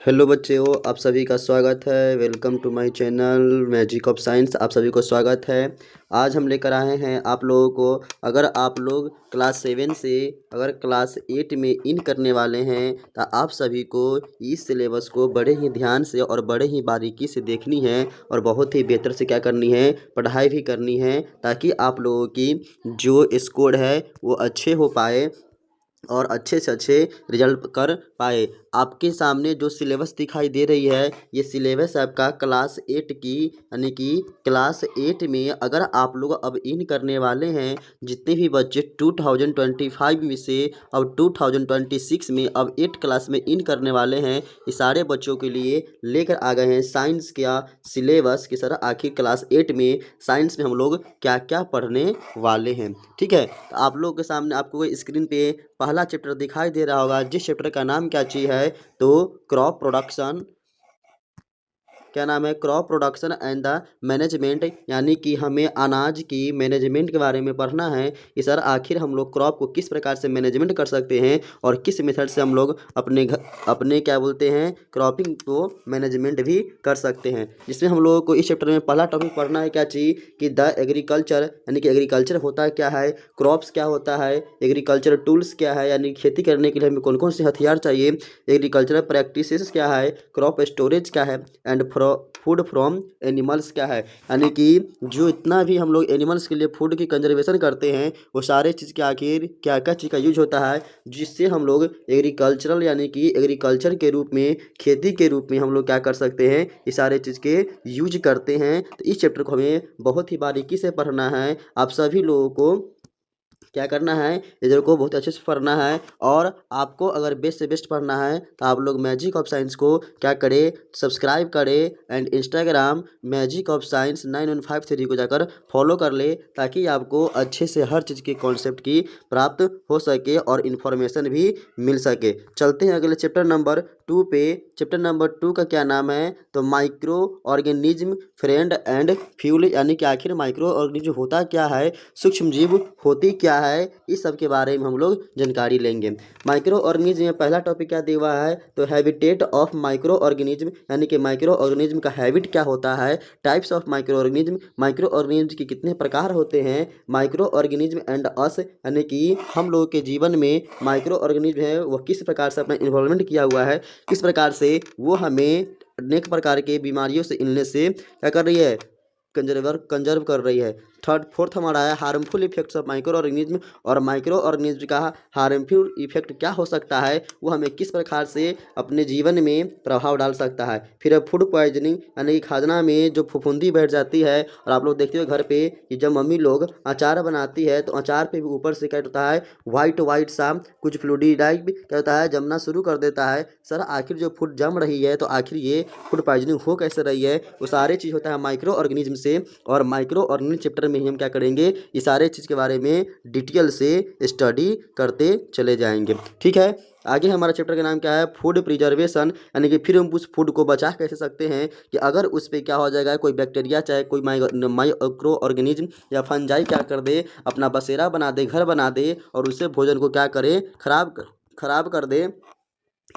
Hello बच्चों, आप सभी का स्वागत है। Welcome to my channel magic of science. आप सभी को स्वागत है। आज हम लेकर आए हैं आप लोगों को, अगर आप लोग क्लास 7 से अगर क्लास 8 में इन करने वाले हैं तो आप सभी को इस सिलेबस को बड़े ही ध्यान से और बड़े ही बारीकी से देखनी है और बहुत ही बेहतर से क्या करनी है, पढ़ाई भी करनी है, ताकि आप लोगों की जो स्कोर है वो अच्छे हो पाए और अच्छे से अच्छे रिजल्ट कर पाए। आपके सामने जो सिलेबस दिखाई दे रही है, ये सिलेबस आपका क्लास 8 की, यानी कि क्लास 8 में अगर आप लोग अब इन करने वाले हैं, जितने भी बच्चे 2025 में से अब 2026 में अब 8 क्लास में इन करने वाले हैं, ये सारे बच्चों के लिए लेकर आ गए हैं साइंस का सिलेबस कि सर आखिर क्लास 8 में साइंस में हम लोग क्या क्या पढ़ने वाले हैं। ठीक है, तो आप लोगों के सामने आपको स्क्रीन पे पहला चैप्टर दिखाई दे रहा होगा, जिस चैप्टर का नाम क्या चीज़ है तो क्रॉप प्रोडक्शन। क्या नाम है? Crop production and the management, यानी कि हमें अनाज की मैनेजमेंट के बारे में पढ़ना है कि सर आखिर हम लोग क्रॉप को किस प्रकार से मैनेजमेंट कर सकते हैं और किस मेथड से हम लोग अपने क्या बोलते हैं क्रॉपिंग को मैनेजमेंट भी कर सकते हैं। जिसमें हम लोगों को इस चैप्टर में पहला टॉपिक पढ़ना है क्या चीज़ कि द एग्रीकल्चर, यानी कि एग्रीकल्चर होता क्या है, क्रॉप्स क्या होता है, एग्रीकल्चर टूल्स क्या है, यानी खेती करने के लिए हमें कौन कौन से हथियार चाहिए, एग्रीकल्चरल प्रैक्टिसेस क्या है, क्रॉप स्टोरेज क्या है, एंड फूड फ्रॉम एनिमल्स क्या है, यानी कि जो इतना भी हम लोग एनिमल्स के लिए फूड की कंजर्वेशन करते हैं वो सारे चीज़ के आखिर क्या क्या चीज़ का यूज होता है, जिससे हम लोग एग्रीकल्चरल यानी कि एग्रीकल्चर के रूप में, खेती के रूप में हम लोग क्या कर सकते हैं, ये सारे चीज़ के यूज करते हैं। तो इस चैप्टर को हमें बहुत ही बारीकी से पढ़ना है। आप सभी लोगों को क्या करना है, इधर को बहुत अच्छे से पढ़ना है। और आपको अगर बेस्ट से बेस्ट पढ़ना है तो आप लोग मैजिक ऑफ साइंस को क्या करें, सब्सक्राइब करें and Instagram magic of science 9153 को जाकर फॉलो कर ले, ताकि आपको अच्छे से हर चीज़ के कॉन्सेप्ट की प्राप्त हो सके और इन्फॉर्मेशन भी मिल सके। चलते हैं अगले चैप्टर नंबर 2 पे। चैप्टर नंबर 2 का क्या नाम है तो micro organism friend and fuel, यानी कि आखिर माइक्रो ऑर्गेनिज्म होता क्या है, सूक्ष्म जीव होती क्या है, इस सब के बारे में हम लोग जानकारी लेंगे। माइक्रो ऑर्गेनिज्म में पहला टॉपिक क्या दिया हुआ है तो हैबिटेट ऑफ माइक्रो ऑर्गेनिज्म, यानी कि माइक्रो ऑर्गेनिज्म का हैबिट क्या होता है, types of micro organism, micro organism के कितने प्रकार होते हैं, माइक्रो ऑर्गेनिज्म एंड अस, यानी कि हम लोगों के जीवन में माइक्रो ऑर्गेनिज्म है वह किस प्रकार से अपना इन्वॉल्वमेंट किया हुआ है, किस प्रकार से वो हमें अनेक प्रकार के बीमारियों से इलनेस से क्या कर रही है, कंजर्व कर रही है। फोर्थ हमारा है harmful effects of micro organism, और माइक्रो ऑर्गेनिज्म का हार्मफुल इफेक्ट क्या हो सकता है, वो हमें किस प्रकार से अपने जीवन में प्रभाव डाल सकता है। फिर फूड पॉइजनिंग, यानी कि खाना में जो फफूंदी बैठ जाती है, और आप लोग देखते हो घर पे कि जब मम्मी लोग अचार बनाती है तो अचार पे भी ऊपर से क्या होता है, वाइट वाइट सा कुछ फ्लूइडाइड क्या होता है, जमना शुरू कर देता है। सर आखिर जो फूड जम रही है तो आखिर ये फूड पॉइजनिंग हो कैसे रही है, वो सारे चीज़ होता है माइक्रो ऑर्गेनिज्म से। और माइक्रो ऑर्गेनिज्म चैप्टर में ही हम क्या करेंगे, ये सारे चीज़ के बारे में डिटेल से स्टडी करते चले जाएंगे। ठीक है, आगे हमारा चैप्टर का नाम क्या है, फूड प्रिजर्वेशन, यानी कि फिर हम उस फूड को बचा कैसे सकते हैं कि अगर उस पर क्या हो जाएगा, कोई बैक्टीरिया चाहे कोई माइक्रो ऑर्गेनिज्म या फंजाई क्या कर दे, अपना बसेरा बना दे, घर बना दे और उससे भोजन को क्या करे, खराब कर दे।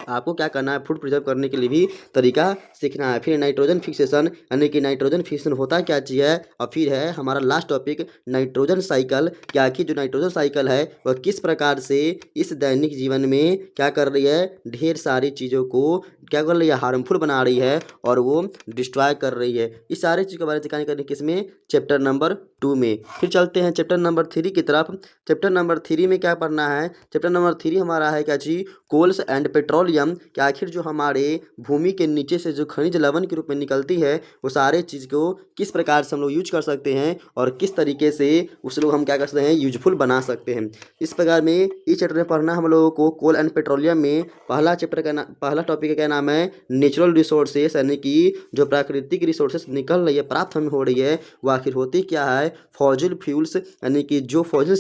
आपको क्या करना है, फूड प्रिजर्व करने के लिए भी तरीका सीखना है। फिर नाइट्रोजन फिक्सेशन, यानी कि नाइट्रोजन फिक्सेशन होता क्या चीज़ है। और फिर है हमारा लास्ट टॉपिक नाइट्रोजन साइकिल, क्या कि जो नाइट्रोजन साइकिल है वह किस प्रकार से इस दैनिक जीवन में क्या कर रही है, ढेर सारी चीज़ों को क्या कर रही है, हार्मफुल बना रही है और वो डिस्ट्रॉय कर रही है। इस सारी चीज़ के बारे में जानकारी करनी किसमें, चैप्टर नंबर 2 में। फिर चलते हैं चैप्टर नंबर 3 की तरफ। चैप्टर नंबर 3 में क्या पढ़ना है, चैप्टर नंबर 3 हमारा है क्या चीज़, कोल्स एंड पेट्रोलियम, कि आखिर जो हमारे भूमि के नीचे से जो खनिज लवण के रूप में निकलती है वो सारे चीज़ को किस प्रकार से हम लोग यूज कर सकते हैं और किस तरीके से उस लोग हम क्या कर सकते हैं, यूजफुल बना सकते हैं। इस प्रकार में इस चैप्टर में पढ़ना हम लोगों को कोल एंड पेट्रोलियम में पहला टॉपिक का क्या नाम है, नेचुरल रिसोर्सेस, यानी कि जो प्राकृतिक रिसोर्सेस निकल रही है, प्राप्त हमें हो रही है, वो आखिर होती क्या है, फॉजिल फ्यूल्स, यानी कि जो फॉजिल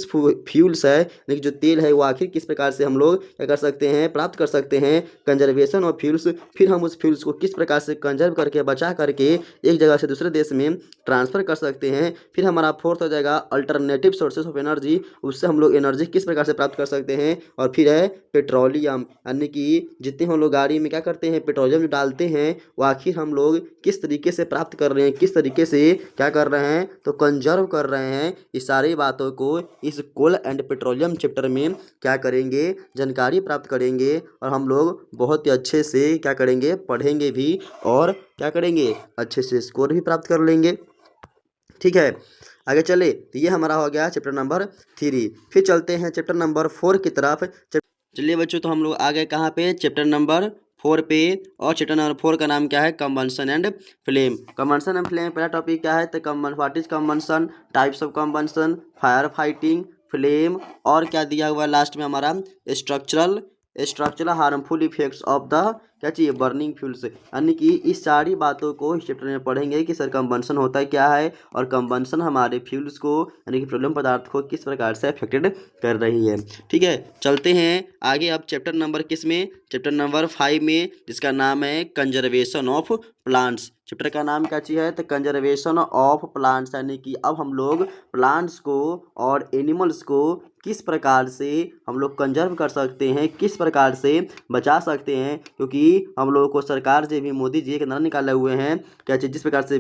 फ्यूल्स है, यानी कि जो तेल है वो आखिर किस प्रकार से हम लोग क्या कर सकते हैं, प्राप्त कर सकते हैं, कंजर्वेशन ऑफ फ्यूल्स, फिर हम उस फ्यूल्स को किस प्रकार से कंजर्व करके बचा करके एक जगह से दूसरे देश में ट्रांसफ़र कर सकते हैं। फिर हमारा फोर्थ हो जाएगा अल्टरनेटिव सोर्सेस ऑफ एनर्जी, उससे हम लोग एनर्जी किस प्रकार से प्राप्त कर सकते हैं। और फिर है पेट्रोलियम, यानी कि जितने हम लोग गाड़ी में क्या करते हैं, पेट्रोलियम जो डालते हैं वो आखिर हम लोग किस तरीके से प्राप्त कर रहे हैं, किस तरीके से क्या कर रहे हैं, तो कंजर्व कर रहे हैं। इस सारी बातों को इस कोल एंड पेट्रोलियम चैप्टर में क्या करेंगे, जानकारी प्राप्त करेंगे और हम लोग बहुत ही अच्छे से क्या करेंगे, पढ़ेंगे भी और क्या करेंगे, अच्छे से स्कोर भी प्राप्त कर लेंगे। ठीक है, आगे चले तो ये हमारा हो गया चैप्टर नंबर 3। फिर चलते हैं चैप्टर नंबर 4 की तरफ। चलिए बच्चों, तो हम लोग आ गए कहाँ पे, चैप्टर नंबर 4 पे। और चैप्टर नंबर 4 का नाम क्या है, combustion and flame. Combustion and flame पहला टॉपिक क्या है, तो what is combustion, types of combustion, fire fighting, flame, और क्या दिया हुआ है लास्ट में हमारा, structural harmful effects of the क्या चाहिए, बर्निंग फ्यूल्स। यानी कि इस सारी बातों को इस चैप्टर में पढ़ेंगे कि सर कंबंशन होता है क्या है, और कंबंशन हमारे फ्यूल्स को यानी कि पेट्रोलियम पदार्थ को किस प्रकार से अफेक्टेड कर रही है। ठीक है, चलते हैं आगे। अब चैप्टर नंबर किस में, चैप्टर नंबर 5 में, जिसका नाम है कंजर्वेशन ऑफ प्लांट्स। चैप्टर का नाम क्या चीज़ है, तो कंजर्वेशन ऑफ प्लांट्स, यानी कि अब हम लोग प्लांट्स को और एनिमल्स को किस प्रकार से हम लोग कंजर्व कर सकते हैं, किस प्रकार से बचा सकते हैं। क्योंकि हम लोगों को सरकार से भी, मोदी जी एक नारा निकाले हुए हैं, क्या चीज़, जिस प्रकार से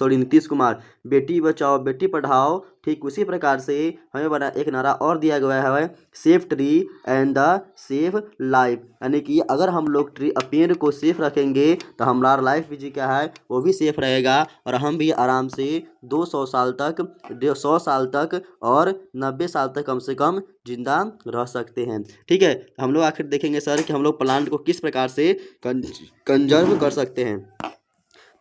नीतीश कुमार बेटी बचाओ बेटी पढ़ाओ, ठीक उसी प्रकार से हमें बना एक नारा और दिया गया है, safe tree and the safe life. यानी कि अगर हम लोग पेड़ को सेफ रखेंगे तो हमारा लाइफ भी क्या है, वो भी सेफ रहेगा और हम भी आराम से 200 साल तक, 100 साल तक और 90 साल तक कम से कम जिंदा रह सकते हैं। ठीक है, हम लोग आखिर देखेंगे सर कि हम लोग प्लांट को किस प्रकार से कंजर्व कर सकते हैं।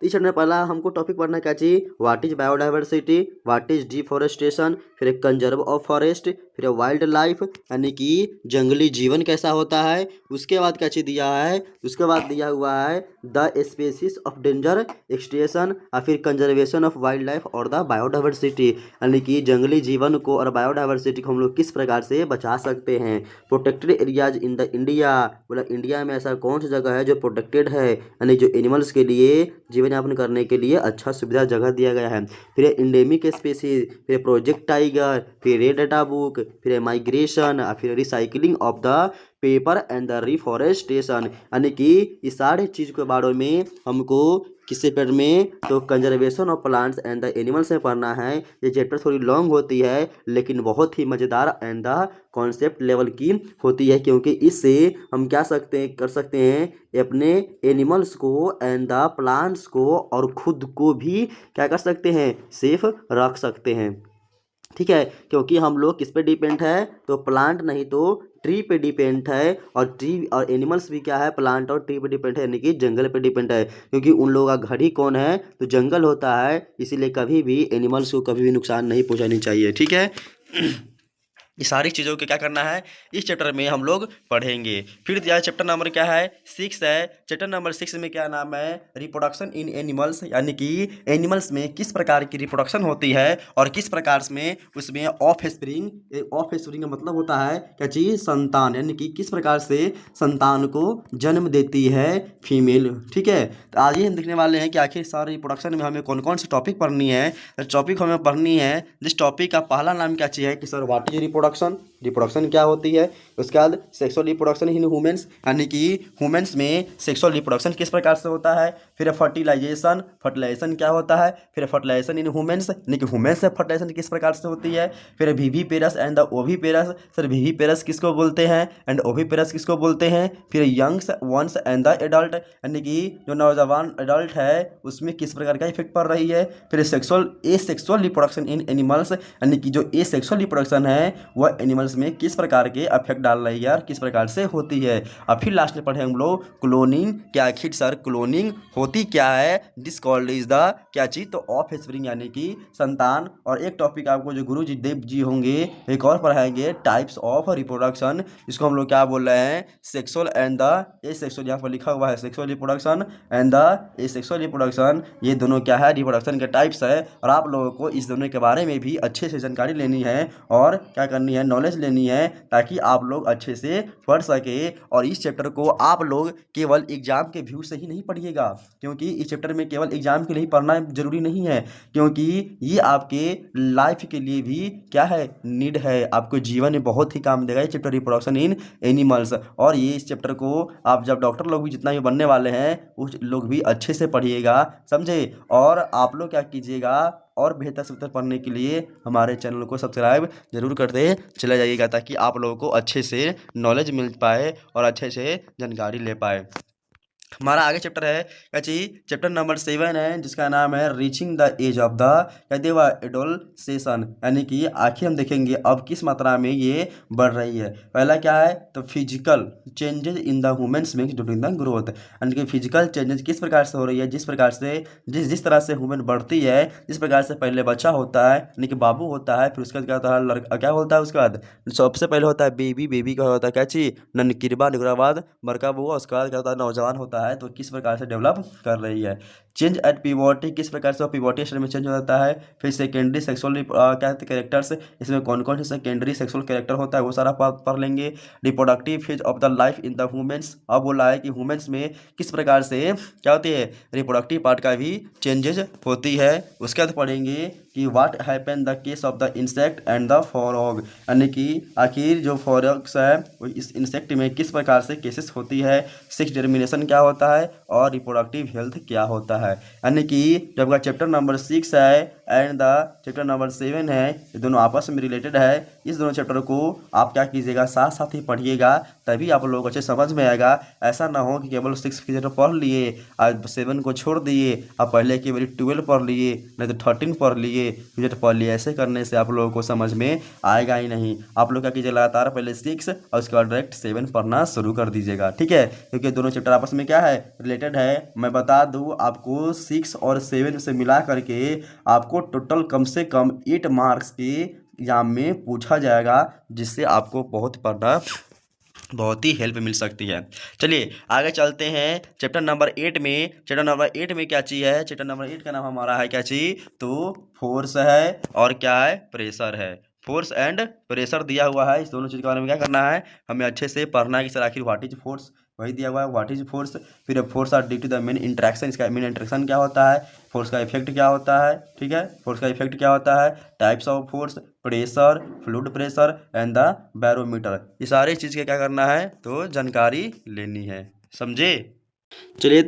इस चैप्टर में पहला हमको टॉपिक पढ़ना क्या चाहिए, what is biodiversity, what is deforestation, फिर एक कंजर्व ऑफ फॉरेस्ट, फिर वाइल्ड लाइफ यानी कि जंगली जीवन कैसा होता है। उसके बाद क्या चीज़ दिया है, उसके बाद दिया हुआ है the species of danger extension और फिर कंजर्वेशन ऑफ वाइल्ड लाइफ और द बायोडाइवर्सिटी, यानी कि जंगली जीवन को और बायोडाइवर्सिटी को हम लोग किस प्रकार से बचा सकते हैं। Protected areas in the India, बोला इंडिया में ऐसा कौन सी जगह है जो प्रोटेक्टेड है, यानी जो एनिमल्स के लिए जीवन यापन करने के लिए अच्छा सुविधा जगह दिया गया है। फिर इंडेमिक स्पीसीज, फिर प्रोजेक्ट टाइगर, फिर रेड डाटा बुक, फिर माइग्रेशन और फिर recycling of the paper and the reforestation, यानी कि इस सारे चीज़ के बारे में हमको किसी पेपर में, तो conservation of plants and the animals में पढ़ना है। ये चैप्टर थोड़ी लॉन्ग होती है लेकिन बहुत ही मज़ेदार एंड द कॉन्सेप्ट लेवल की होती है, क्योंकि इससे हम क्या कर सकते हैं, अपने एनिमल्स को एंड द प्लांट्स को और खुद को भी क्या कर सकते हैं, सेफ रख सकते हैं। ठीक है, क्योंकि हम लोग किस पे डिपेंड है, तो प्लांट नहीं तो ट्री पे डिपेंड है, और ट्री और एनिमल्स भी क्या है, प्लांट और ट्री पे डिपेंड है, यानी कि जंगल पे डिपेंड है। क्योंकि उन लोगों का घर ही कौन है, तो जंगल होता है, इसीलिए कभी भी एनिमल्स को कभी भी नुकसान नहीं पहुंचानी चाहिए। ठीक है, ये सारी चीज़ों के क्या करना है, इस चैप्टर में हम लोग पढ़ेंगे। फिर चैप्टर नंबर क्या है, 6 है। चैप्टर नंबर 6 में क्या नाम है, रिप्रोडक्शन इन एनिमल्स, यानी कि एनिमल्स में किस प्रकार की रिप्रोडक्शन होती है और किस प्रकार में उसमें ऑफ स्प्रिंग का मतलब होता है क्या चीज़, संतान, यानी कि किस प्रकार से संतान को जन्म देती है फीमेल। ठीक है, तो आज ही हम देखने वाले हैं कि आखिर सारे रिप्रोडक्शन में हमें कौन कौन सी टॉपिक पढ़नी है। तो टॉपिक हमें पढ़नी है, जिस टॉपिक का पहला नाम क्या चाहिए कि सर व्हाट इज रिप्रोडक्शन क्या होती है। उसके बाद सेक्सुअल रिप्रोडक्शन इन ह्यूमन्स, यानी कि ह्यूमन्स में सेक्सुअल रिप्रोडक्शन किस प्रकार से होता है। फिर फर्टिलाइजेशन क्या होता है, फिर फर्टिलाइजेशन इन ह्यूमन्स, यानी कि ह्यूमन्स से फर्टिलाइजेशन किस प्रकार से होती है। फिर viviparous and the oviparous, sir viviparous किसको बोलते हैं एंड ओविपेरस किसको बोलते हैं। फिर youngs ones and the adult, यानी कि जो नौजवान एडल्ट है उसमें किस प्रकार का इफेक्ट पड़ रही है। फिर एसेक्सुअल रिप्रोडक्शन इन एनिमल्स, यानी कि जो एसेक्सुअल रिप्रोडक्शन है वह एनिमल्स में किस प्रकार के अफेक्ट डाल रही है और किस प्रकार से होती है। और फिर लास्ट में पढ़े हम लोग क्लोनिंग, क्या आखिर सर क्लोनिंग होती क्या है, दिस कॉल्ड इज द क्या चीज, तो ऑफ स्प्रिंग, यानी कि संतान। और एक टॉपिक आपको जो गुरु जी देव जी होंगे एक और पढ़ाएंगे, टाइप्स ऑफ रिप्रोडक्शन, इसको हम लोग क्या बोल रहे हैं, सेक्सुअल एंड द एसेक्सुअल, यहाँ पर लिखा हुआ है sexual reproduction and the asexual reproduction, ये दोनों क्या है, रिप्रोडक्शन के टाइप्स है। और आप लोगों को इस दोनों के बारे में भी अच्छे से जानकारी लेनी है और क्या करना करनी है, नॉलेज लेनी है, ताकि आप लोग अच्छे से पढ़ सके। और इस चैप्टर को आप लोग केवल एग्जाम के व्यू से ही नहीं पढ़िएगा, क्योंकि इस चैप्टर में केवल एग्जाम के लिए पढ़ना जरूरी नहीं है, क्योंकि ये आपके लाइफ के लिए भी क्या है, नीड है, आपको जीवन में बहुत ही काम देगा ये चैप्टर, रिप्रोडक्शन इन एनिमल्स। और ये इस चैप्टर को आप जब डॉक्टर लोग भी जितना भी बनने वाले हैं उस लोग भी अच्छे से पढ़िएगा, समझे। और आप लोग क्या कीजिएगा, और बेहतर से बेहतर पढ़ने के लिए हमारे चैनल को सब्सक्राइब जरूर करते चले जाइएगा, ताकि आप लोगों को अच्छे से नॉलेज मिल पाए और अच्छे से जानकारी ले पाए। हमारा आगे चैप्टर है क्या चीज, चैप्टर नंबर 7 है, जिसका नाम है reaching the age of the क्या देवा एडोलसेशन, यानी कि आखिर हम देखेंगे अब किस मात्रा में ये बढ़ रही है। पहला क्या है, तो physical changes in the humans being during the growth, यानी कि फिजिकल चेंजेस किस प्रकार से हो रही है, जिस प्रकार से जिस तरह से ह्यूमन बढ़ती है, जिस प्रकार से पहले बच्चा होता है यानी कि बाबू होता है, फिर उसके बाद क्या होता है, लड़का क्या होता है, उसके बाद सबसे पहले होता है बेबी, बेबी का होता है क्या चीज, ननकिरबा, निकरा बाद बड़का बुआ, उसके बाद क्या होता है, नौजवान होता है। तो किस प्रकार से डेवलप कर रही है। चेंज एट पिवोटी, किस प्रकार से पिवोटी स्टेज में चेंज हो जाता है। फिर सेकेंडरी सेक्सुअल क्या कहते हैं कैरेक्टर्स, इसमें कौन कौन से सेकेंडरी सेक्सुअल कैरेक्टर होता है वो सारा पढ़ लेंगे। Reproductive phase of the life in the humans, अब बोला है कि ह्यूमन्स में किस प्रकार से क्या होती है, रिप्रोडक्टिव पार्ट का भी चेंजेस होती है। उसके बाद पढ़ेंगे कि what happen the case of the insect and the frog, यानी कि आखिर जो फॉरॉग्स है वो इस इंसेक्ट में किस प्रकार से केसेस होती है, सेक्स डिटर्मिनेशन क्या होता है, और रिप्रोडक्टिव हेल्थ क्या होता है। यानी कि जब का चैप्टर नंबर 6 है एंड द चैप्टर नंबर 7 है, ये दोनों आपस में रिलेटेड है। इस दोनों चैप्टर को आप क्या कीजिएगा, साथ साथ ही पढ़िएगा, तभी आप लोगों को अच्छे समझ में आएगा। ऐसा ना हो कि केवल 6 की चैप्टर पढ़ लिए, आज 7 को छोड़ दिए, आप पहले की बारी 12 पढ़ लिए, नहीं तो 13 पढ़ लिए, फिर पढ़ लिए। ऐसे करने से आप लोगों को समझ में आएगा ही नहीं। आप लोग क्या कीजिए, लगातार पहले 6 और उसके बाद डायरेक्ट 7 पढ़ना शुरू कर दीजिएगा, ठीक है, क्योंकि दोनों चैप्टर आपस में क्या है, रिलेटेड है। मैं बता दूं आपको 6 और 7 से मिला करके आपको टोटल कम से कम 8 मार्क्स के एग्जाम में पूछा जाएगा, जिससे आपको बहुत ही हेल्प मिल सकती है। चलिए आगे चलते हैं चैप्टर नंबर 8 में। चैप्टर नंबर 8 में क्या चीज़ है, चैप्टर नंबर 8 का नाम हमारा है क्या चीज़, तो फोर्स है और क्या है, प्रेशर है। फोर्स एंड प्रेशर दिया हुआ है, इस दोनों चीज़ के बारे में क्या करना है, हमें अच्छे से पढ़ना है कि सर आखिर व्हाट इज फोर्स, वही दिया हुआ है व्हाट इज फोर्स। फिर force are due to the main interaction, इसका मेन इंट्रैक्शन क्या होता है, फोर्स का इफेक्ट क्या होता है, ठीक है, फोर्स का इफेक्ट क्या होता है, types of force, pressure, fluid pressure and the barometer, ये सारी चीज़ के क्या करना है, तो जानकारी लेनी है, समझे। चलिए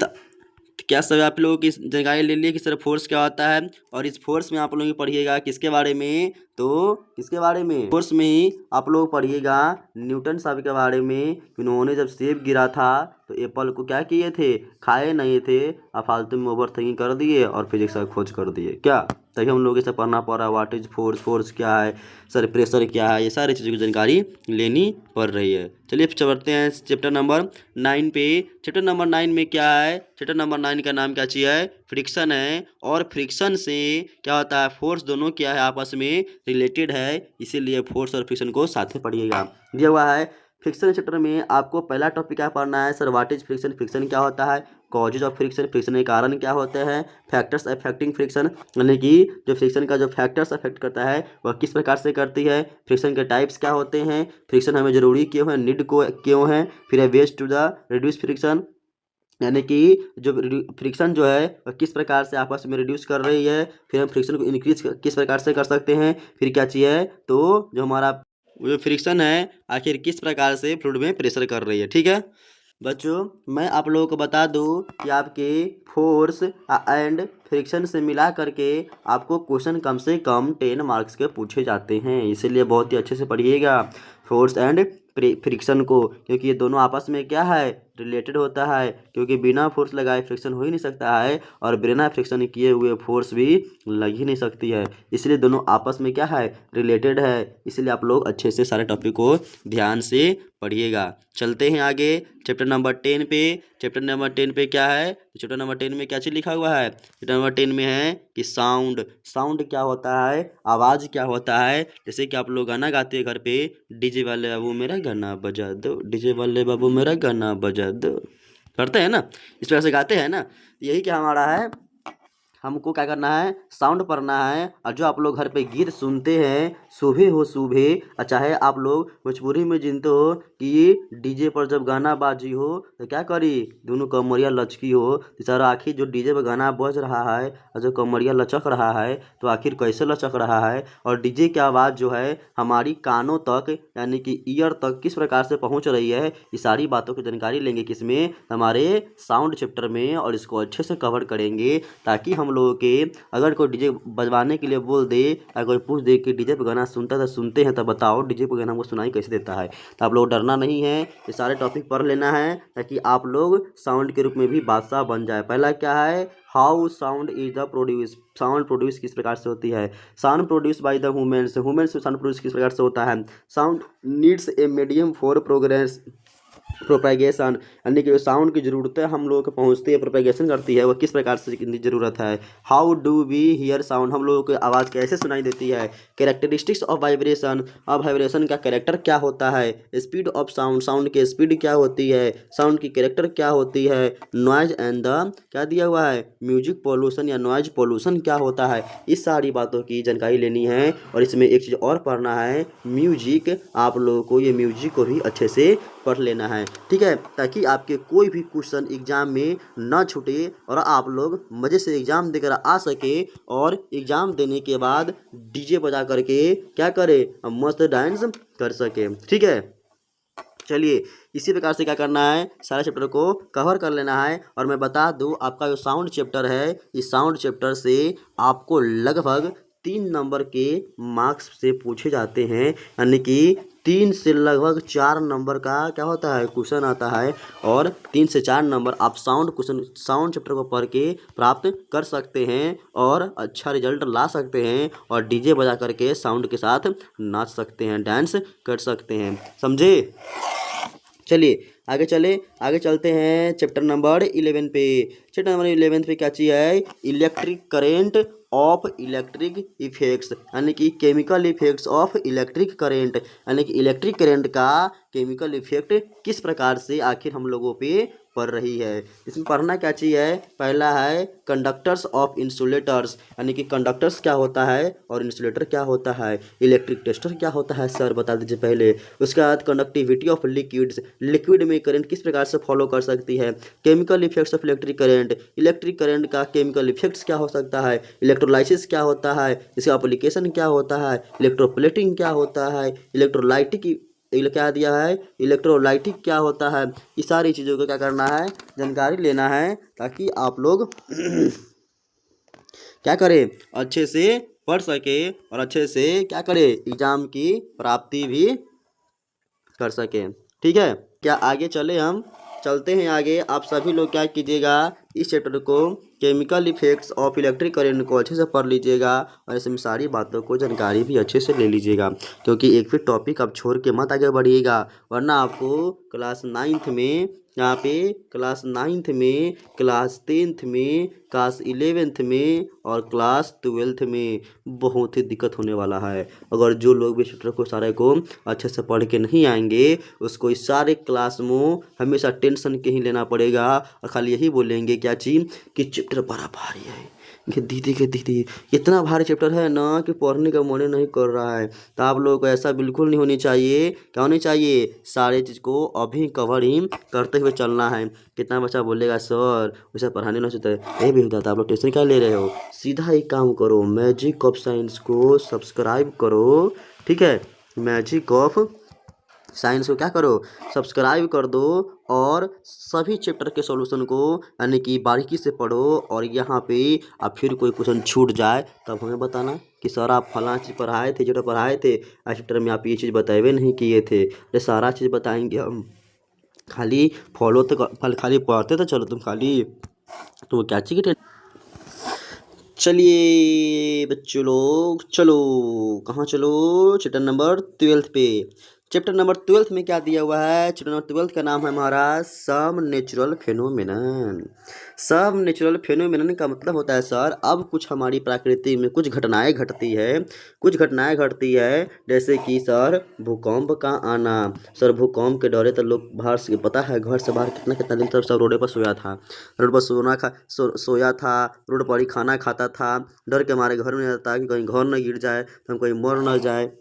क्या सब आप लोगों की जानकारी ले लिए कि सर फोर्स क्या होता है, और इस फोर्स में आप लोग पढ़िएगा किसके बारे में, तो किसके बारे में, फोर्स में ही आप लोग पढ़िएगा न्यूटन साहब के बारे में। उन्होंने जब सेब गिरा था तो एप्पल को क्या किए थे, खाए नहीं थे, और फालतू में ओवर थिंकिंग कर दिए और फिजिक्स का खोज कर दिए क्या, तभी हम लोग इसे पढ़ना पड़ रहा है। व्हाट इज फोर्स, फोर्स क्या है, सर प्रेशर क्या है, ये सारी चीज़ों की जानकारी लेनी पड़ रही है। चलिए चलते हैं चैप्टर नंबर 9 पे। चैप्टर नंबर 9 में क्या है, चैप्टर नंबर 9 का नाम क्या चीज़ है, फ्रिक्शन है। और फ्रिक्शन से क्या होता है, फोर्स दोनों क्या है, आपस में रिलेटेड है, इसीलिए फोर्स और फ्रिक्शन को साथ में पढ़िएगा। दिया हुआ है फ्रिक्शन चैप्टर में आपको पहला टॉपिक क्या पढ़ना है, sir what is friction, friction क्या होता है, कॉजेज ऑफ फ्रिक्शन, फ्रिक्शन के कारण क्या होते हैं, फैक्टर्स अफेक्टिंग फ्रिक्शन, यानी कि जो फ्रिक्शन का जो फैक्टर्स अफेक्ट करता है वह किस प्रकार से करती है, फ्रिक्शन के टाइप्स क्या होते हैं, फ्रिक्शन हमें जरूरी क्यों है, नीड को क्यों है, फिर है ways to the reduce friction, यानी कि जो फ्रिक्शन जो है वह किस प्रकार से आपस में रिड्यूस कर रही है, फिर हम फ्रिक्शन को इंक्रीज किस प्रकार से कर सकते हैं, फिर क्या चाहिए है, तो जो हमारा जो फ्रिक्शन है आखिर किस प्रकार से फ्लूइड में प्रेशर कर रही है, ठीक है। बच्चों मैं आप लोगों को बता दूं कि आपके फोर्स एंड फ्रिक्शन से मिला करके आपको क्वेश्चन कम से कम 10 मार्क्स के पूछे जाते हैं, इसीलिए बहुत ही अच्छे से पढ़िएगा फोर्स एंड फ्रिक्शन को, क्योंकि ये दोनों आपस में क्या है, रिलेटेड होता है, क्योंकि बिना फोर्स लगाए फ्रिक्शन हो ही नहीं सकता है, और बिना फ्रिक्शन किए हुए फोर्स भी लग ही नहीं सकती है, इसलिए दोनों आपस में क्या है, रिलेटेड है। इसलिए आप लोग अच्छे से सारे टॉपिक को ध्यान से पढ़िएगा। चलते हैं आगे चैप्टर नंबर 10 पे। चैप्टर नंबर 10 पे क्या है, तो चैप्टर नंबर 10 में क्या चीज़ लिखा हुआ है, चैप्टर नंबर 10 में है कि साउंड, साउंड क्या होता है, आवाज़ क्या होता है। जैसे कि आप लोग गाना गाते हैं घर पे, डीजे वाले बाबू मेरा गाना बजा दो, डीजे वाले बाबू मेरा गाना बजा दो, करते हैं ना, इस तरह से गाते हैं ना, यही क्या हमारा है, हमको क्या करना है, साउंड पढ़ना है। और जो आप लोग घर पे गीत सुनते हैं, सुबह हो सुबह, चाहे आप लोग भोजपुरी में जिनते हो कि डीजे पर जब गाना बाजी हो तो क्या करी, दोनों कमरिया लचकी हो, तो सारा आखिर जो डीजे पर गाना बज रहा है और जो कमरिया लचक रहा है तो आखिर कैसे लचक रहा है, और डीजे की आवाज़ जो है हमारी कानों तक यानी कि ईयर तक किस प्रकार से पहुंच रही है, ये सारी बातों की जानकारी लेंगे किसमें, हमारे साउंड चैप्टर में। और इसको अच्छे से कवर करेंगे ताकि हम लोगों के अगर कोई डीजे बजवाने के लिए बोल दे, अगर कोई पूछ दे कि डीजे पे गाना सुनते हैं तो बताओ डीजे पे गाना हमको सुनाई कैसे देता है, तो आप लोग डरना नहीं है, ये सारे टॉपिक पढ़ लेना है ताकि आप लोग साउंड के रूप में भी बादशाह बन जाए। पहला क्या है, how sound is the produce, sound produce किस प्रकार से होती है, sound produce by the humans, humans sound produce किस प्रकार से होता है, sound needs a medium for progress propagation, यानी कि साउंड की ज़रूरतें हम लोगों को पहुंचती है, प्रोपेगेशन करती है, वो किस प्रकार से ज़रूरत है, how do we hear sound, हम लोगों को आवाज़ कैसे सुनाई देती है, कैरेक्टरिस्टिक्स ऑफ वाइब्रेशन, अब वाइब्रेशन का कैरेक्टर क्या होता है, स्पीड ऑफ साउंड, साउंड की स्पीड क्या होती है, साउंड की कैरेक्टर क्या होती है, नॉइज एंड द क्या दिया हुआ है, म्यूजिक पॉल्यूशन या नॉइज पॉल्यूशन क्या होता है, इस सारी बातों की जानकारी लेनी है। और इसमें एक चीज़ और पढ़ना है, म्यूजिक, आप लोगों को ये म्यूजिक को भी अच्छे से पढ़ लेना है, ठीक है, ताकि आपके कोई भी क्वेश्चन एग्जाम में ना छूटे और आप लोग मज़े से एग्जाम देकर आ सके, और एग्जाम देने के बाद डीजे बजा करके क्या करें, मस्त डांस कर सके, ठीक है। चलिए इसी प्रकार से क्या करना है, सारे चैप्टर को कवर कर लेना है। और मैं बता दूं आपका जो साउंड चैप्टर है, इस साउंड चैप्टर से आपको लगभग 3 नंबर के मार्क्स से पूछे जाते हैं, यानी कि 3 से लगभग 4 नंबर का क्या होता है, क्वेश्चन आता है, और 3 से 4 नंबर आप साउंड चैप्टर को पढ़ के प्राप्त कर सकते हैं और अच्छा रिजल्ट ला सकते हैं, और डीजे बजा करके साउंड के साथ नाच सकते हैं, डांस कर सकते हैं, समझे। चलिए आगे चलते हैं चैप्टर नंबर 11 पे। चैप्टर नंबर 11 पे क्या चीज़ है, electric current of electric effects, यानी कि chemical effects of electric current, यानी कि इलेक्ट्रिक करेंट का केमिकल इफेक्ट किस प्रकार से आखिर हम लोगों पे पड़ रही है। इसमें पढ़ना क्या चीज़ है, पहला है कंडक्टर्स ऑफ इंसुलेटर्स, यानी कि कंडक्टर्स क्या होता है और इंसुलेटर क्या होता है, इलेक्ट्रिक टेस्टर क्या होता है सर बता दीजिए पहले। उसके बाद कंडक्टिविटी ऑफ लिक्विड्स, लिक्विड में करंट किस प्रकार से फॉलो कर सकती है, chemical effects of electric current का केमिकल इफेक्ट्स क्या हो सकता है, इलेक्ट्रोलाइसिस क्या होता है, इसका एप्लीकेशन क्या होता है, इलेक्ट्रोप्लेटिंग क्या होता है, इलेक्ट्रोलाइटिक क्या दिया है, इलेक्ट्रोलाइटिक क्या होता है, ये सारी चीज़ों को क्या करना है, जानकारी लेना है, ताकि आप लोग क्या करें, अच्छे से पढ़ सके और अच्छे से क्या करें, एग्जाम की प्राप्ति भी कर सकें, ठीक है। क्या आगे चलते हैं आगे। आप सभी लोग क्या कीजिएगा, इस चैप्टर को chemical effects of electric current को अच्छे से पढ़ लीजिएगा, और इसमें सारी बातों को जानकारी भी अच्छे से ले लीजिएगा, क्योंकि एक भी टॉपिक आप छोड़ के मत आगे बढ़िएगा, वरना आपको क्लास 9th में, यहाँ पे क्लास 9th में, क्लास 10th में, क्लास 11th में और क्लास 12th में बहुत ही दिक्कत होने वाला है। अगर जो लोग भी चैप्टर को सारे को अच्छे से पढ़ के नहीं आएंगे, उसको इस सारे क्लास में हमेशा टेंशन के ही लेना पड़ेगा, और खाली यही बोलेंगे क्या चीज़ कि चैप्टर बड़ा भारी है, कि दीदी इतना भारी चैप्टर है ना कि पढ़ने का मन नहीं कर रहा है। तो आप लोगों को ऐसा बिल्कुल नहीं होनी चाहिए, क्या होनी चाहिए, सारे चीज़ को अभी कवर ही करते हुए चलना है। कितना बच्चा बोलेगा सर वैसा पढ़ाने नहीं होता है, यही भी होता है, आप लोग टेंशन क्या ले रहे हो, सीधा एक काम करो, मैजिक ऑफ साइंस को सब्सक्राइब करो, ठीक है, मैजिक ऑफ साइंस को क्या करो, सब्सक्राइब कर दो, और सभी चैप्टर के सॉल्यूशन को यानी कि बारीकी से पढ़ो, और यहाँ पे अब फिर कोई क्वेश्चन छूट जाए तब हमें बताना कि सर आप फलां चीज़ पढ़ाए थे, जो पढ़ाए थे आज चैप्टर में आप ये चीज़ बताए नहीं किए थे, ये सारा चीज़ बताएंगे हम, खाली फॉलो तो खाली पढ़ते तो चलो तुम खाली, तो क्या चाहिए। चलिए बच्चों लोग, चलो कहाँ चलो, चैप्टर नंबर 12 पे। चैप्टर नंबर 12 में क्या दिया हुआ है? चैप्टर नंबर 12 का नाम है हमारा some natural phenomenon. Some natural phenomenon का मतलब होता है सर, अब कुछ हमारी प्रकृति में कुछ घटनाएं घटती है, कुछ घटनाएं घटती है जैसे कि सर भूकंप का आना। सर भूकंप के डरे तो लोग बाहर से, पता है घर से बाहर कितना कितना दिन तक सब रोड पर सोया था, रोड पर सोया था, रोड पर ही खाना खाता था, डर के हमारे घर में रहता कि कहीं घर न गिर जाए, तो हम कहीं मर न जाए,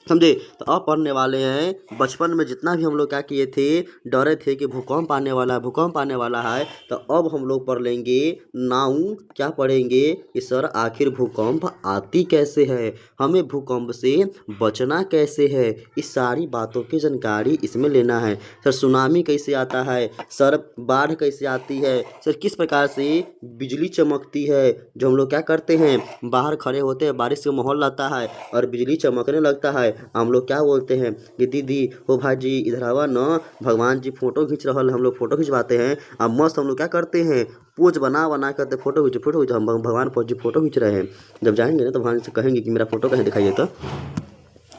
समझे। तो अब पढ़ने वाले हैं, बचपन में जितना भी हम लोग क्या किए थे, डरे थे कि भूकंप आने वाला है, भूकंप आने वाला है, तो अब हम लोग पढ़ लेंगे नाउ, क्या पढ़ेंगे कि सर आखिर भूकंप आती कैसे है, हमें भूकंप से बचना कैसे है, इस सारी बातों की जानकारी इसमें लेना है। सर सुनामी कैसे आता है, सर बाढ़ कैसे आती है, सर किस प्रकार से बिजली चमकती है, जो हम लोग क्या करते हैं बाहर खड़े होते हैं, बारिश का माहौल आता है और बिजली चमकने लगता है, हम लोग क्या बोलते हैं कि दीदी हो भाजी इधर आवा न, भगवान जी फोटो खींच रहा है, हम लोग फोटो खिंचवाते हैं। अब मस्त हम लोग क्या करते हैं, पोज बना बना करते फोटो खींच, हम भगवान पर जी फोटो खींच रहे हैं। जब जाएंगे ना तो भगवान से कहेंगे कि मेरा फोटो कहीं दिखाइए तो,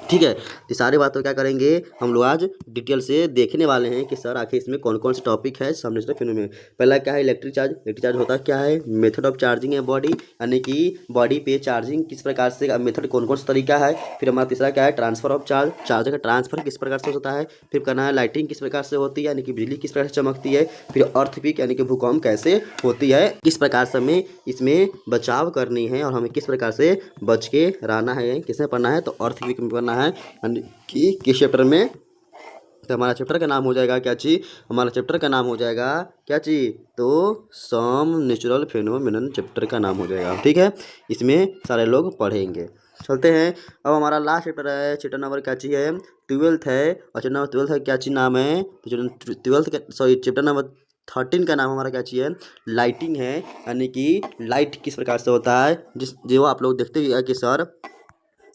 ठीक है। तो सारी बातों क्या करेंगे हम लोग आज डिटेल से देखने वाले हैं कि सर आखिर इसमें कौन कौन से टॉपिक है सब नेचुरल फिनोमेना में। पहला क्या है इलेक्ट्रिक चार्ज। इलेक्ट्रिक चार्ज होता क्या है, मेथड ऑफ चार्जिंग है बॉडी, यानी कि बॉडी पे चार्जिंग किस प्रकार से, मेथड कौन कौन सा तरीका है। फिर हमारा तीसरा क्या है ट्रांसफर ऑफ चार्ज, चार्ज का ट्रांसफर किस प्रकार से होता है। फिर करना है लाइटिंग किस प्रकार से होती है, यानी कि बिजली किस प्रकार से चमकती है। फिर अर्थक्वेक यानी कि भूकंप कैसे होती है, किस प्रकार से हमें इसमें बचाव करनी है और हमें किस प्रकार से बच के रहना है, किसमें पढ़ना है तो अर्थक्वेक में पढ़ना है कि किस चैप्टर में। तो हमारा चैप्टर का नाम हो जाएगा क्या चीज, हमारा चैप्टर का नाम हो जाएगा क्या चीज, तो सम नेचुरल फेनोमेनन चैप्टर का नाम हो जाएगा, ठीक है। इसमें सारे लोग पढ़ेंगे। चलते हैं अब हमारा लास्ट चैप्टर है, चैप्टर नंबर क्या चीज है 12th है, और चैप्टर नंबर 12 का क्या चीज नाम है, तो 12th का सॉरी चैप्टर नंबर 13 का नाम हमारा क्या चीज है लाइटिंग है, यानी कि लाइट किस प्रकार से होता है, जिस जो आप लोग देखते हैं कि सर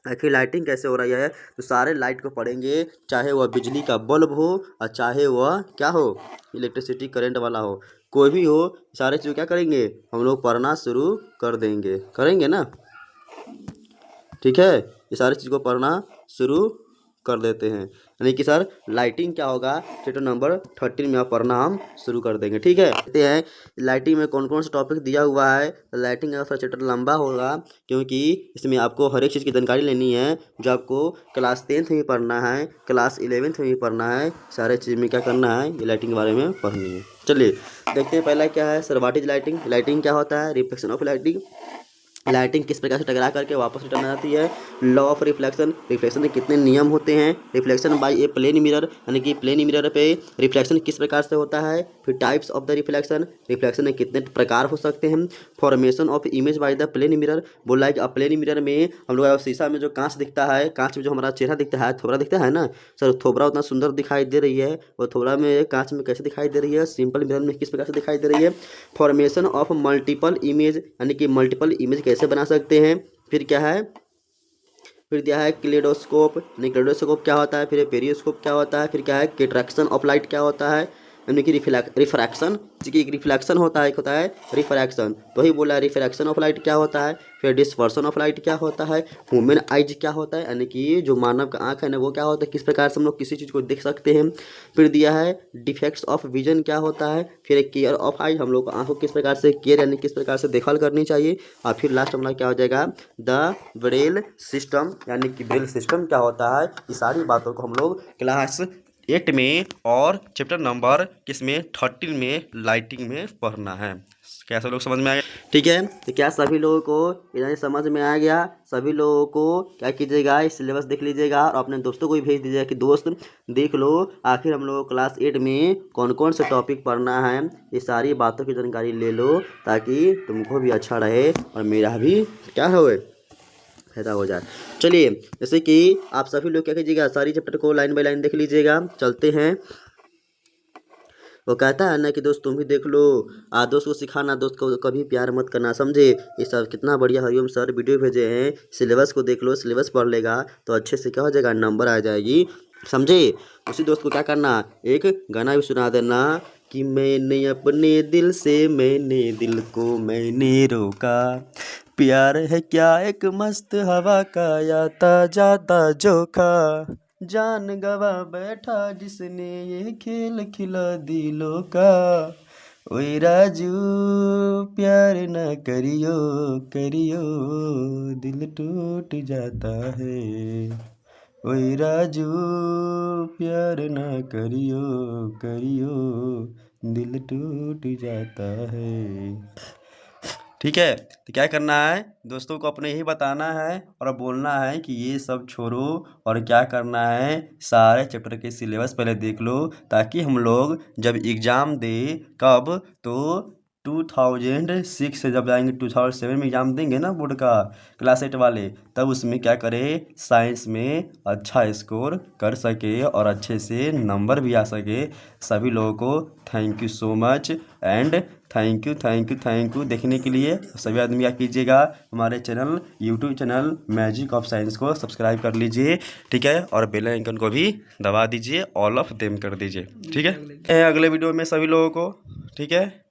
आखिर लाइटिंग कैसे हो रही है, तो सारे लाइट को पढ़ेंगे, चाहे वह बिजली का बल्ब हो और चाहे वह क्या हो इलेक्ट्रिसिटी करंट वाला हो, कोई भी हो, सारे चीज़ क्या करेंगे हम लोग पढ़ना शुरू कर देंगे, करेंगे ना, ठीक है। ये सारी चीज़ को पढ़ना शुरू कर देते हैं, यानी कि सर लाइटिंग क्या होगा चैप्टर नंबर 13 में आप पढ़ना हम शुरू कर देंगे, ठीक है। देखते हैं लाइटिंग में कौन कौन सा टॉपिक दिया हुआ है। लाइटिंग का चैप्टर लंबा होगा क्योंकि इसमें आपको हर एक चीज़ की जानकारी लेनी है, जो आपको क्लास 10th में पढ़ना है, क्लास 11th में भी पढ़ना है, सारे चीज़ में क्या करना है ये लाइटिंग के बारे में पढ़नी है। चलिए देखते हैं पहला क्या है sir what is lighting. Lighting क्या होता है, रिफ्लेक्शन ऑफ लाइटिंग, लाइटिंग किस प्रकार से टकरा करके वापस रिटर्न आ जाती है। लॉ ऑफ रिफ्लेक्शन, रिफ्लेक्शन के कितने नियम होते हैं। Reflection by a plane mirror, यानी कि प्लेन मिरर पे रिफ्लेक्शन किस प्रकार से होता है। फिर types of the reflection, reflection के कितने प्रकार हो सकते हैं। Formation of image by the plane mirror, बोला है कि प्लेन मिरर में हम लोग शीशा में जो कांच दिखता है, कांच में जो हमारा चेहरा दिखता है, थोबरा दिखता है ना सर, थोबरा उतना सुंदर दिखाई दे रही है, वो थोबरा में कांच में कैसे दिखाई दे रही है, सिंपल मिरर में किस प्रकार से दिखाई दे रही है। फॉर्मेशन ऑफ मल्टीपल इमेज, यानी कि मल्टीपल इमेज कैसे बना सकते हैं। फिर क्या है, फिर दिया है क्लेडोस्कोप, यानी क्लेडोस्कोप क्या होता है, फिर पेरियोस्कोप क्या होता है, फिर क्या है कैटरेक्शन ऑफ लाइट क्या होता है, यानी कि रिफ्रैक्शन, एक रिफ्लेक्शन होता है, एक होता है रिफ्रैक्शन, तो वही बोला रिफ्रैक्शन ऑफ लाइट क्या होता है। फिर डिस्पर्सन ऑफ लाइट क्या होता है। ह्यूमन आइज क्या होता है, यानी कि जो मानव का आँख है ना वो क्या होता है, किस प्रकार से हम लोग किसी चीज़ को देख सकते हैं। फिर दिया है डिफेक्ट्स ऑफ विजन क्या होता है। फिर केयर ऑफ आई, हम लोग को आँखों किस प्रकार से केयर यानी किस प्रकार से देखभाल करनी चाहिए। और फिर लास्ट हमारा क्या हो जाएगा द ब्रेल सिस्टम, यानी कि ब्रेल सिस्टम क्या होता है। ये सारी बातों को हम लोग क्लास 8 में और चैप्टर नंबर किसमें 13 में लाइटिंग में पढ़ना है। क्या सब लोग समझ में आ गया, ठीक है। तो क्या सभी लोगों को इधर समझ में आ गया, सभी लोगों को क्या कीजिएगा इस सिलेबस देख लीजिएगा और अपने दोस्तों को भी भेज दीजिएगा कि दोस्त देख लो आखिर हम लोग क्लास 8 में कौन कौन से टॉपिक पढ़ना है, ये सारी बातों की जानकारी ले लो ताकि तुमको भी अच्छा रहे और मेरा भी क्या हो फायदा हो जाए। चलिए जैसे कि आप सभी लोग क्या कीजिएगा सारी चैप्टर को लाइन बाय लाइन देख लीजिएगा। चलते हैं, वो कहता है ना कि दोस्त तुम भी देख लो, दोस्त को सिखाना, दोस्त को कभी प्यार मत करना, समझे। ये सब कितना बढ़िया हरिओम सर वीडियो भेजे हैं, सिलेबस को देख लो, सिलेबस पढ़ लेगा तो अच्छे से क्या हो जाएगा नंबर आ जाएगी, समझे। उसी दोस्त को क्या करना एक गाना भी सुना देना कि मैंने अपने दिल से मैंने दिल को मैंने रोका, प्यार है क्या एक मस्त हवा का आता जाता जोखा, जान गवा बैठा जिसने ये खेल खिला दिलों का। ओए राजू प्यार न करियो करियो दिल टूट जाता है। ओए राजू प्यार न करियो करियो दिल टूट जाता है। ठीक है, तो क्या करना है दोस्तों को अपने यही बताना है और बोलना है कि ये सब छोड़ो और क्या करना है, सारे चैप्टर के सिलेबस पहले देख लो, ताकि हम लोग जब एग्ज़ाम दे कब तो 2006 से जब जाएंगे 2007 में एग्ज़ाम देंगे ना बोर्ड का क्लास 8 वाले, तब उसमें क्या करें साइंस में अच्छा स्कोर कर सके और अच्छे से नंबर भी आ सके। सभी लोगों को thank you so much and thank you देखने के लिए। सभी आदमी क्या कीजिएगा, हमारे channel YouTube channel magic of science को सब्सक्राइब कर लीजिए, ठीक है, और बेल आइकन को भी दबा दीजिए, ऑल ऑफ देम कर दीजिए, ठीक है। अगले वीडियो में सभी लोगों को, ठीक है।